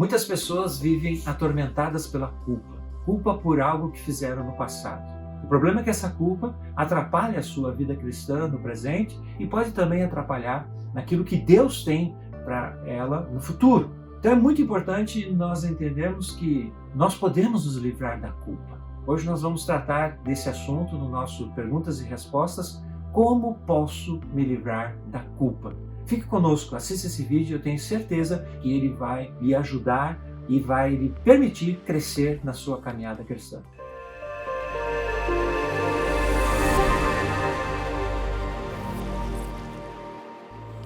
Muitas pessoas vivem atormentadas pela culpa por algo que fizeram no passado. O problema é que essa culpa atrapalha a sua vida cristã no presente e pode também atrapalhar naquilo que Deus tem para ela no futuro. Então é muito importante nós entendermos que nós podemos nos livrar da culpa. Hoje nós vamos tratar desse assunto no nosso Perguntas e Respostas: como posso me livrar da culpa? Fique conosco, assista esse vídeo, eu tenho certeza que ele vai lhe ajudar e vai lhe permitir crescer na sua caminhada cristã.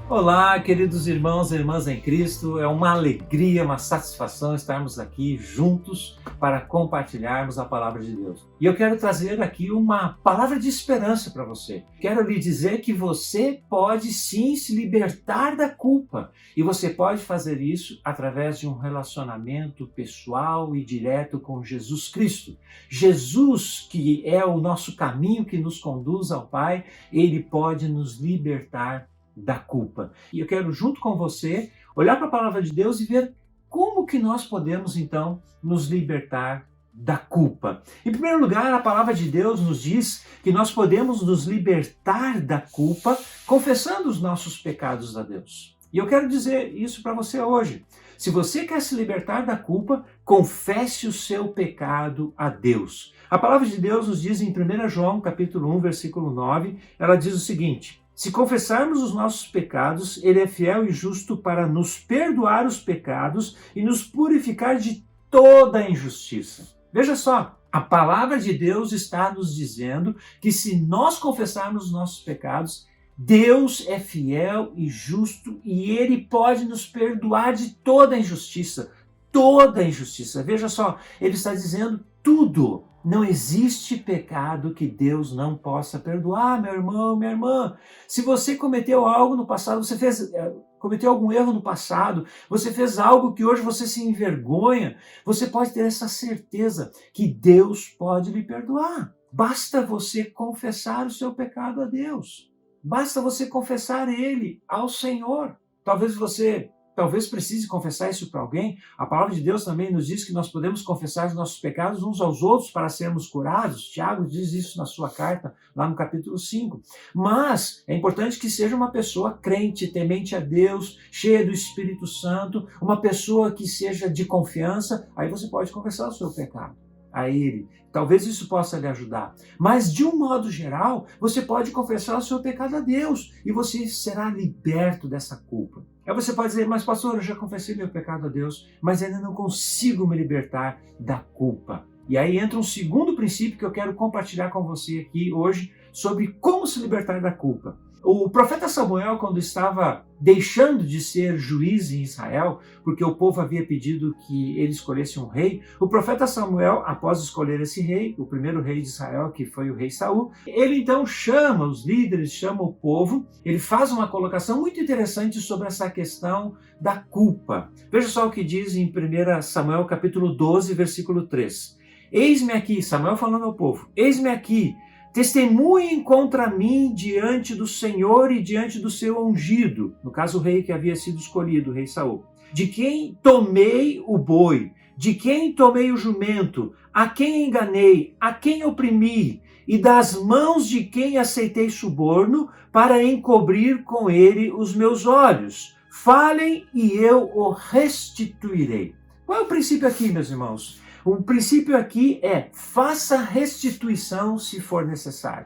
Olá, queridos irmãos e irmãs em Cristo, é uma alegria, uma satisfação estarmos aqui juntos para compartilharmos a palavra de Deus. E eu quero trazer aqui uma palavra de esperança para você. Quero lhe dizer que você pode sim se libertar da culpa e você pode fazer isso através de um relacionamento pessoal e direto com Jesus Cristo. Jesus, que é o nosso caminho que nos conduz ao Pai, ele pode nos libertar da culpa. E eu quero, junto com você, olhar para a palavra de Deus e ver como que nós podemos, então, nos libertar da culpa. Em primeiro lugar, a palavra de Deus nos diz que nós podemos nos libertar da culpa confessando os nossos pecados a Deus. E eu quero dizer isso para você hoje. Se você quer se libertar da culpa, confesse o seu pecado a Deus. A palavra de Deus nos diz em 1 João, capítulo 1, versículo 9, ela diz o seguinte: se confessarmos os nossos pecados, Ele é fiel e justo para nos perdoar os pecados e nos purificar de toda a injustiça. Veja só, a palavra de Deus está nos dizendo que se nós confessarmos os nossos pecados, Deus é fiel e justo e Ele pode nos perdoar de toda a injustiça. Toda a injustiça. Veja só, Ele está dizendo tudo. Não existe pecado que Deus não possa perdoar, meu irmão, minha irmã. Se você cometeu algo no passado, cometeu algum erro no passado, você fez algo que hoje você se envergonha, você pode ter essa certeza que Deus pode lhe perdoar. Basta você confessar o seu pecado a Deus. Basta você confessar ele ao Senhor. Talvez precise confessar isso para alguém. A palavra de Deus também nos diz que nós podemos confessar os nossos pecados uns aos outros para sermos curados. Tiago diz isso na sua carta, lá no capítulo 5. Mas é importante que seja uma pessoa crente, temente a Deus, cheia do Espírito Santo, uma pessoa que seja de confiança. Aí você pode confessar o seu pecado a Ele. Talvez isso possa lhe ajudar. Mas, de um modo geral, você pode confessar o seu pecado a Deus e você será liberto dessa culpa. Aí você pode dizer: mas pastor, eu já confessei meu pecado a Deus, mas ainda não consigo me libertar da culpa. E aí entra um segundo princípio que eu quero compartilhar com você aqui hoje sobre como se libertar da culpa. O profeta Samuel, quando estava deixando de ser juiz em Israel, porque o povo havia pedido que ele escolhesse um rei, o profeta Samuel, após escolher esse rei, o primeiro rei de Israel, que foi o rei Saul, ele então chama os líderes, chama o povo, ele faz uma colocação muito interessante sobre essa questão da culpa. Veja só o que diz em 1 Samuel capítulo 12, versículo 3. Eis-me aqui, Samuel falando ao povo, eis-me aqui, testemunhem contra mim diante do Senhor e diante do seu ungido, no caso o rei que havia sido escolhido, o rei Saul, de quem tomei o boi, de quem tomei o jumento, a quem enganei, a quem oprimi, e das mãos de quem aceitei suborno, para encobrir com ele os meus olhos. Falem e eu o restituirei. Qual é o princípio aqui, meus irmãos? O princípio aqui é: faça restituição se for necessário.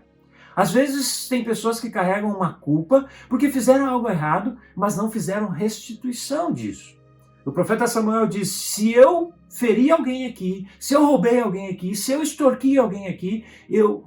Às vezes tem pessoas que carregam uma culpa porque fizeram algo errado, mas não fizeram restituição disso. O profeta Samuel diz: se eu feri alguém aqui, se eu roubei alguém aqui, se eu extorqui alguém aqui,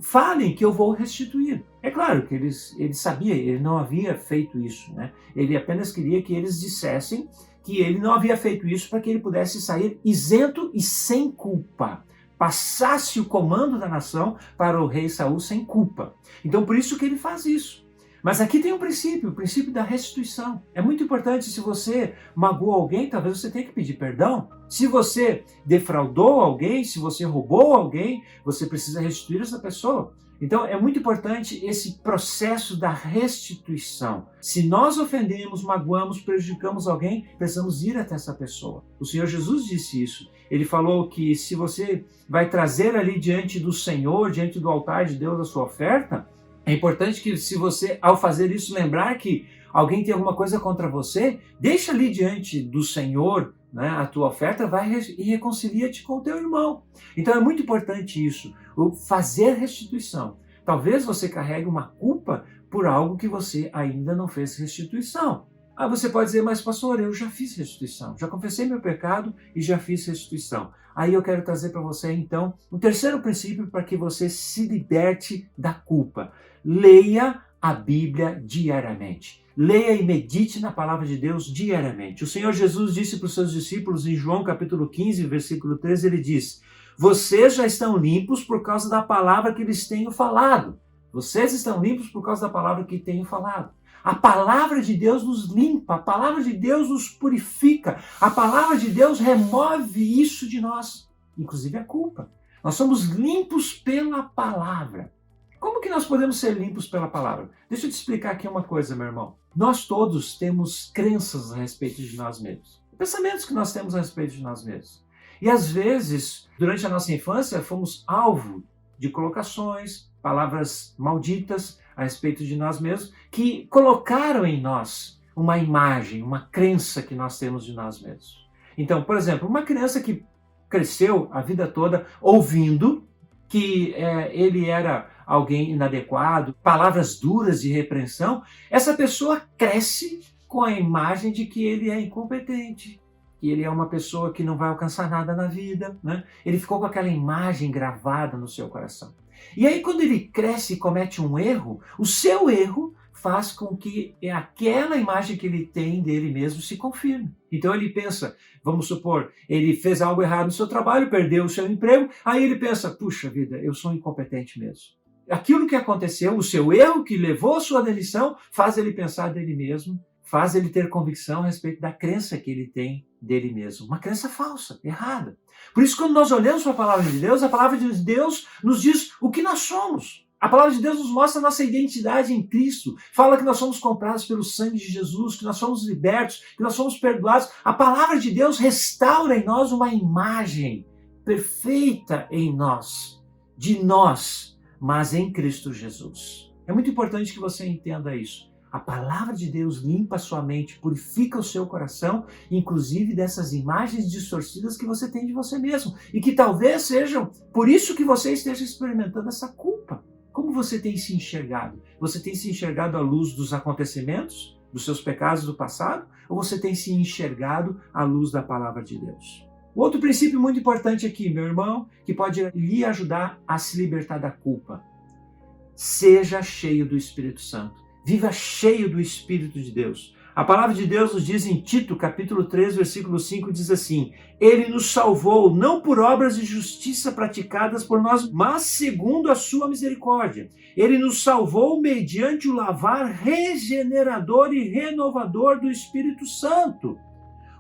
falem que eu vou restituir. É claro que ele sabia, ele não havia feito isso, né? Ele apenas queria que eles dissessem que ele não havia feito isso para que ele pudesse sair isento e sem culpa. Passasse o comando da nação para o rei Saul sem culpa. Então por isso que ele faz isso. Mas aqui tem um princípio, o princípio da restituição. É muito importante, se você magoou alguém, talvez você tenha que pedir perdão. Se você defraudou alguém, se você roubou alguém, você precisa restituir essa pessoa. Então é muito importante esse processo da restituição. Se nós ofendemos, magoamos, prejudicamos alguém, precisamos ir até essa pessoa. O Senhor Jesus disse isso. Ele falou que se você vai trazer ali diante do Senhor, diante do altar de Deus a sua oferta, é importante que, se você, ao fazer isso, lembrar que alguém tem alguma coisa contra você, deixa ali diante do Senhor, né, a tua oferta, vai e reconcilia-te com o teu irmão. Então é muito importante isso, o fazer restituição. Talvez você carregue uma culpa por algo que você ainda não fez restituição. Ah, você pode dizer, mas pastor, eu já fiz restituição, já confessei meu pecado e já fiz restituição. Aí eu quero trazer para você, então, um terceiro princípio para que você se liberte da culpa. Leia a Bíblia diariamente. Leia e medite na palavra de Deus diariamente. O Senhor Jesus disse para os seus discípulos em João capítulo 15, versículo 13, ele diz: vocês já estão limpos por causa da palavra que lhes tenho falado. Vocês estão limpos por causa da palavra que tenho falado. A palavra de Deus nos limpa, a palavra de Deus nos purifica, a palavra de Deus remove isso de nós, inclusive a culpa. Nós somos limpos pela palavra. Como que nós podemos ser limpos pela palavra? Deixa eu te explicar aqui uma coisa, meu irmão. Nós todos temos crenças a respeito de nós mesmos, pensamentos que nós temos a respeito de nós mesmos. E às vezes, durante a nossa infância, fomos alvo de colocações, palavras malditas a respeito de nós mesmos, que colocaram em nós uma imagem, uma crença que nós temos de nós mesmos. Então, por exemplo, uma criança que cresceu a vida toda ouvindo que ele era alguém inadequado, palavras duras de repreensão, essa pessoa cresce com a imagem de que ele é incompetente, que ele é uma pessoa que não vai alcançar nada na vida, né? Ele ficou com aquela imagem gravada no seu coração. E aí, quando ele cresce e comete um erro, o seu erro faz com que aquela imagem que ele tem dele mesmo se confirme. Então ele pensa, vamos supor, ele fez algo errado no seu trabalho, perdeu o seu emprego, aí ele pensa, puxa vida, eu sou incompetente mesmo. Aquilo que aconteceu, o seu erro que levou à sua demissão, faz ele pensar dele mesmo, faz ele ter convicção a respeito da crença que ele tem dele mesmo. Uma crença falsa, errada. Por isso, quando nós olhamos para a palavra de Deus nos diz o que nós somos. A palavra de Deus nos mostra a nossa identidade em Cristo. Fala que nós somos comprados pelo sangue de Jesus, que nós somos libertos, que nós somos perdoados. A palavra de Deus restaura em nós uma imagem perfeita em nós, de nós, mas em Cristo Jesus. É muito importante que você entenda isso. A palavra de Deus limpa a sua mente, purifica o seu coração, inclusive dessas imagens distorcidas que você tem de você mesmo. E que talvez sejam por isso que você esteja experimentando essa culpa. Como você tem se enxergado? Você tem se enxergado à luz dos acontecimentos, dos seus pecados do passado? Ou você tem se enxergado à luz da palavra de Deus? O outro princípio muito importante aqui, meu irmão, que pode lhe ajudar a se libertar da culpa. Seja cheio do Espírito Santo. Viva cheio do Espírito de Deus. A palavra de Deus nos diz em Tito, capítulo 3, versículo 5, diz assim: Ele nos salvou não por obras de justiça praticadas por nós, mas segundo a sua misericórdia. Ele nos salvou mediante o lavar regenerador e renovador do Espírito Santo.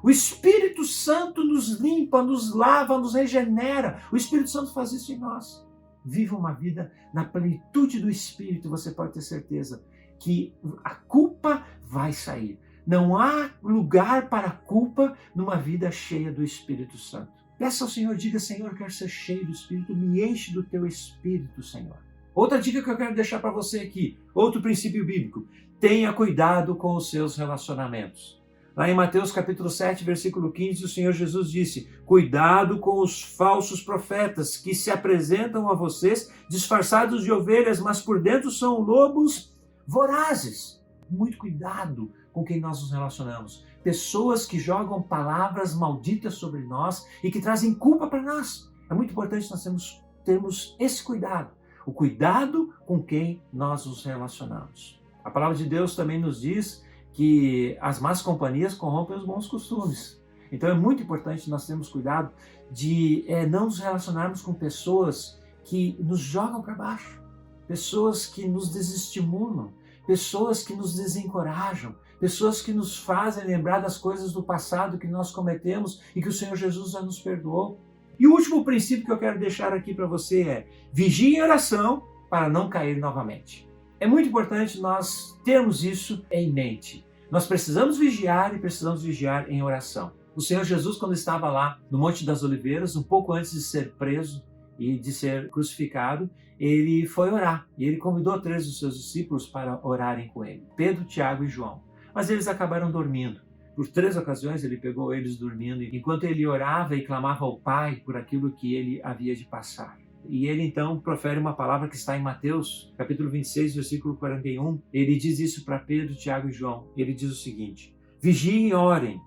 O Espírito Santo nos limpa, nos lava, nos regenera. O Espírito Santo faz isso em nós. Viva uma vida na plenitude do Espírito, você pode ter certeza que a culpa vai sair. Não há lugar para a culpa numa vida cheia do Espírito Santo. Peça ao Senhor, diga, Senhor, eu quero ser cheio do Espírito, me enche do teu Espírito, Senhor. Outra dica que eu quero deixar para você aqui, outro princípio bíblico, tenha cuidado com os seus relacionamentos. Lá em Mateus capítulo 7, versículo 15, o Senhor Jesus disse: cuidado com os falsos profetas que se apresentam a vocês disfarçados de ovelhas, mas por dentro são lobos vorazes. Muito cuidado com quem nós nos relacionamos. Pessoas que jogam palavras malditas sobre nós e que trazem culpa para nós. É muito importante nós termos esse cuidado. O cuidado com quem nós nos relacionamos. A palavra de Deus também nos diz que as más companhias corrompem os bons costumes. Então é muito importante nós termos cuidado de não nos relacionarmos com pessoas que nos jogam para baixo. Pessoas que nos desestimulam, pessoas que nos desencorajam, pessoas que nos fazem lembrar das coisas do passado que nós cometemos e que o Senhor Jesus já nos perdoou. E o último princípio que eu quero deixar aqui para você é: vigie em oração para não cair novamente. É muito importante nós termos isso em mente. Nós precisamos vigiar e precisamos vigiar em oração. O Senhor Jesus, quando estava lá no Monte das Oliveiras, um pouco antes de ser preso e de ser crucificado, ele foi orar. E ele convidou 3 dos seus discípulos para orarem com ele: Pedro, Tiago e João. Mas eles acabaram dormindo. Por 3 ocasiões ele pegou eles dormindo, enquanto ele orava e clamava ao Pai por aquilo que ele havia de passar. E ele então profere uma palavra que está em Mateus, capítulo 26, versículo 41. Ele diz isso para Pedro, Tiago e João. Ele diz o seguinte: vigiem e orem,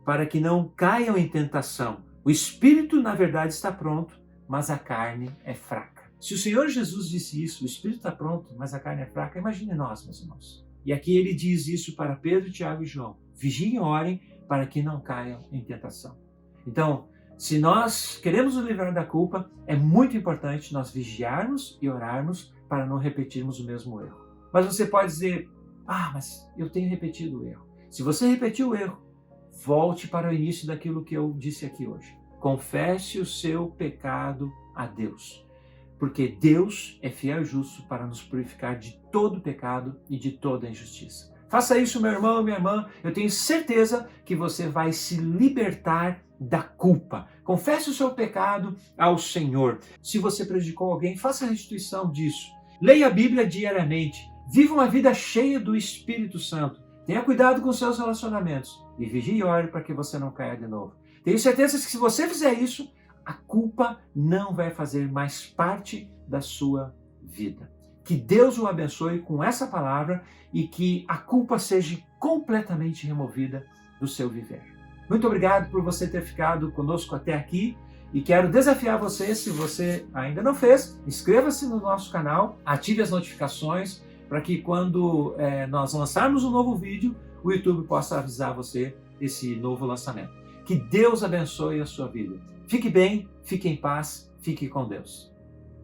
para que não caiam em tentação. O espírito, na verdade, está pronto, mas a carne é fraca. Se o Senhor Jesus disse isso, o espírito está pronto, mas a carne é fraca, imagine nós, meus irmãos. E aqui ele diz isso para Pedro, Tiago e João: vigiem e orem para que não caiam em tentação. Então, se nós queremos nos livrar da culpa, é muito importante nós vigiarmos e orarmos para não repetirmos o mesmo erro. Mas você pode dizer: mas eu tenho repetido o erro. Se você repetiu o erro, volte para o início daquilo que eu disse aqui hoje. Confesse o seu pecado a Deus. Porque Deus é fiel e justo para nos purificar de todo pecado e de toda injustiça. Faça isso, meu irmão e minha irmã. Eu tenho certeza que você vai se libertar da culpa. Confesse o seu pecado ao Senhor. Se você prejudicou alguém, faça a restituição disso. Leia a Bíblia diariamente. Viva uma vida cheia do Espírito Santo. Tenha cuidado com os seus relacionamentos. E vigie e ore para que você não caia de novo. Tenho certeza que se você fizer isso, a culpa não vai fazer mais parte da sua vida. Que Deus o abençoe com essa palavra e que a culpa seja completamente removida do seu viver. Muito obrigado por você ter ficado conosco até aqui e quero desafiar você, se você ainda não fez, inscreva-se no nosso canal, ative as notificações para que quando nós lançarmos um novo vídeo, o YouTube possa avisar você desse novo lançamento. Que Deus abençoe a sua vida. Fique bem, fique em paz, fique com Deus.